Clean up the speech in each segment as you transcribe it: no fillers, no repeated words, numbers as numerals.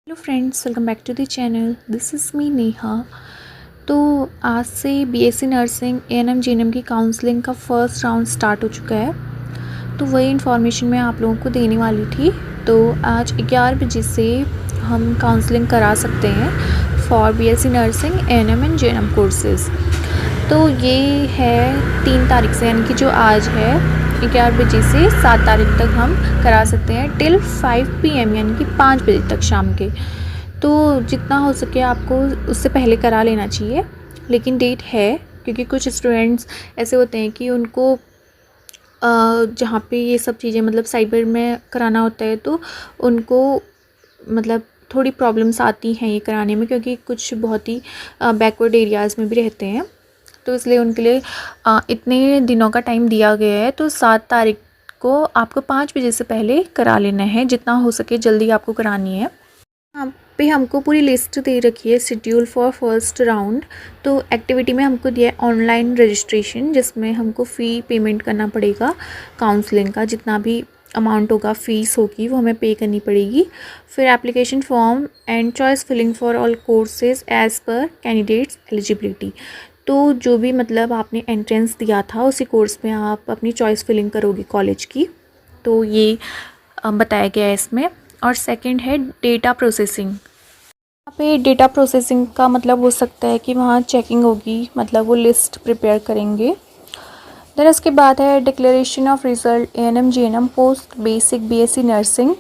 Hello friends, welcome back to the channel. This is me Neha. तो आज से BSc nursing ANM GNM की counselling का फर्स्ट राउंड स्टार्ट हो चुका है। तो वही इन्फॉर्मेशन मैं आप लोगों को देने वाली थी। तो आज 11 बजे से हम काउंसलिंग करा सकते हैं for BSc nursing ANM and GNM courses. तो ये है 3 तारीख से, यानी कि जो आज है 11 बजे से 7 तारीख तक हम करा सकते हैं टिल 5 PM, यानी कि 5 बजे तक शाम के। तो जितना हो सके आपको उससे पहले करा लेना चाहिए, लेकिन डेट है क्योंकि कुछ स्टूडेंट्स ऐसे होते हैं कि उनको जहाँ पे ये सब चीज़ें मतलब साइबर में कराना होता है तो उनको मतलब थोड़ी प्रॉब्लम्स आती हैं ये कराने में, क्योंकि कुछ बहुत ही बैकवर्ड एरियाज़ में भी रहते हैं। तो इसलिए उनके लिए इतने दिनों का टाइम दिया गया है। तो 7 तारीख को आपको 5 बजे से पहले करा लेना है, जितना हो सके जल्दी आपको करानी है। यहाँ पे हमको पूरी लिस्ट दे रखी है शेड्यूल फॉर फर्स्ट राउंड। तो एक्टिविटी में हमको दिया है ऑनलाइन रजिस्ट्रेशन, जिसमें हमको फ़ी पेमेंट करना पड़ेगा। काउंसलिंग का जितना भी अमाउंट होगा, फ़ीस होगी, वो हमें पे करनी पड़ेगी। फिर application form and choice filling for all courses as per candidates eligibility. तो जो भी मतलब आपने एंट्रेंस दिया था उसी कोर्स में आप अपनी चॉइस फिलिंग करोगे कॉलेज की। तो ये बताया गया है इसमें। और सेकंड है डेटा प्रोसेसिंग। यहाँ पे डेटा प्रोसेसिंग का मतलब हो सकता है कि वहाँ चेकिंग होगी, मतलब वो लिस्ट प्रिपेयर करेंगे। देन उसके बाद है declaration of result ANM GNM post basic BSc nursing,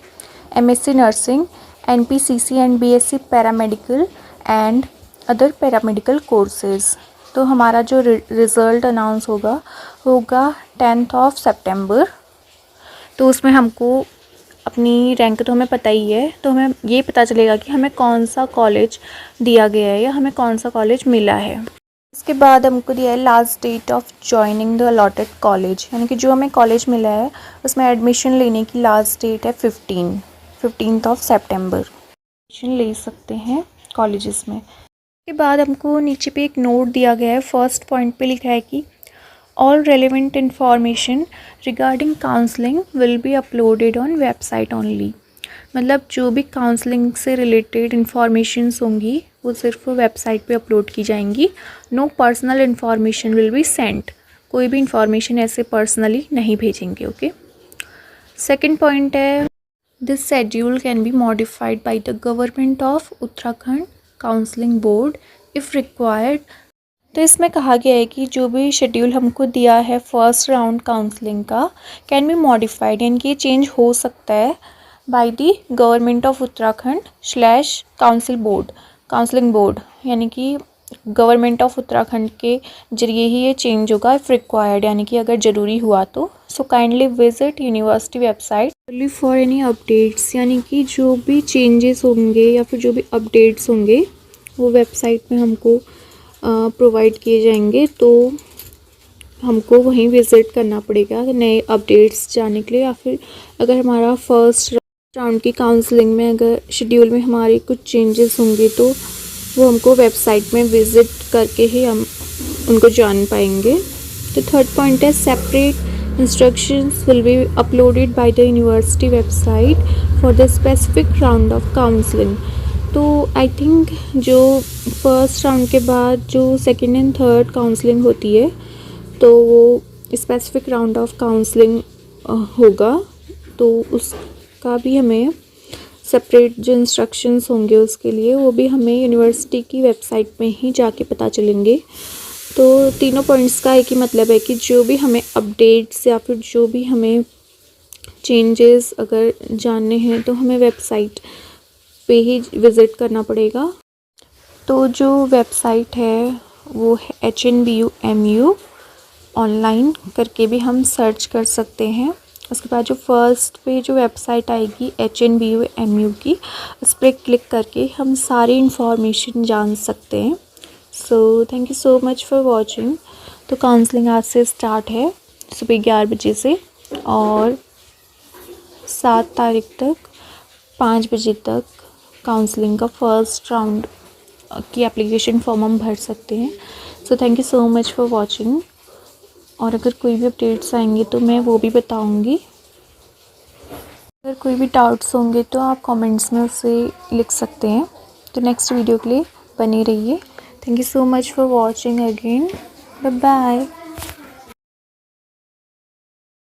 MSc nursing, NPCC and BSc paramedical and other paramedical courses. तो हमारा जो रिज़ल्ट अनाउंस होगा 10 सितंबर। तो उसमें हमको अपनी रैंक तो हमें पता ही है, तो हमें ये पता चलेगा कि हमें कौन सा कॉलेज दिया गया है या हमें कौन सा कॉलेज मिला है। इसके बाद हमको दिया है last date of joining the allotted college, यानी कि जो हमें कॉलेज मिला है उसमें एडमिशन लेने की लास्ट डेट है 15 सितंबर। एडमिशन ले सकते हैं कॉलेजेस में। के बाद हमको नीचे पे एक नोट दिया गया है। फर्स्ट पॉइंट पे लिखा है कि all relevant information regarding counselling will be uploaded on website only. मतलब जो भी काउंसलिंग से रिलेटेड इन्फॉर्मेशंस होंगी वो सिर्फ वेबसाइट पे अपलोड की जाएंगी। No personal information will be sent. कोई भी इंफॉर्मेशन ऐसे पर्सनली नहीं भेजेंगे। ओके। सेकेंड पॉइंट है this schedule can be modified by the government of Uttarakhand counselling board if required. तो इसमें कहा गया है कि जो भी शेड्यूल हमको दिया है फर्स्ट राउंड काउंसलिंग का कैन बी मॉडिफाइड, यानी कि ये चेंज हो सकता है bye the government of Uttarakhand / counselling board, यानी कि गवर्नमेंट ऑफ उत्तराखंड के जरिए ही ये चेंज होगा इफ़ रिक्वायर्ड, यानी कि अगर ज़रूरी हुआ तो। So kindly visit university website for any updates, यानी कि जो भी चेंजेस होंगे या फिर जो भी अपडेट्स होंगे वो वेबसाइट में हमको प्रोवाइड किए जाएंगे। तो हमको वहीं विज़िट करना पड़ेगा नए अपडेट्स जानने के लिए। या फिर अगर हमारा फर्स्ट राउंड की काउंसलिंग में अगर शेड्यूल में हमारे कुछ चेंजेस होंगे तो वो हमको वेबसाइट में विज़िट करके ही हम उनको जान पाएंगे। तो थर्ड पॉइंट है separate instructions will be uploaded by the university website for the specific round of counselling. तो आई थिंक जो फर्स्ट राउंड के बाद जो सेकेंड एंड थर्ड काउंसलिंग होती है तो वो स्पेसिफिक राउंड ऑफ काउंसलिंग होगा। तो उसका भी हमें सेपरेट जो इंस्ट्रक्शंस होंगे उसके लिए वो भी हमें यूनिवर्सिटी की वेबसाइट में ही जाके पता चलेंगे। तो तीनों पॉइंट्स का एक ही मतलब है कि जो भी हमें अपडेट्स या फिर जो भी हमें चेंजेस अगर जानने हैं तो हमें वेबसाइट पे ही विज़िट करना पड़ेगा। तो जो वेबसाइट है वो है HNBU ऑनलाइन करके भी हम सर्च कर सकते हैं। उसके बाद जो फर्स्ट पे जो वेबसाइट आएगी HNBU की, उस पर क्लिक करके हम सारी इन्फॉर्मेशन जान सकते हैं। So thank you so much for watching. तो काउंसलिंग आज से स्टार्ट है सुबह 11 बजे से और 7 तारीख तक 5 बजे तक काउंसलिंग का फर्स्ट राउंड की एप्लीकेशन फॉर्म हम भर सकते हैं। So thank you so much for watching. और अगर कोई भी अपडेट्स आएंगे तो मैं वो भी बताऊंगी। अगर कोई भी डाउट्स होंगे तो आप कमेंट्स में उसे लिख सकते हैं। तो नेक्स्ट वीडियो के लिए बने रहिए। Thank you so much for watching again. Bye bye.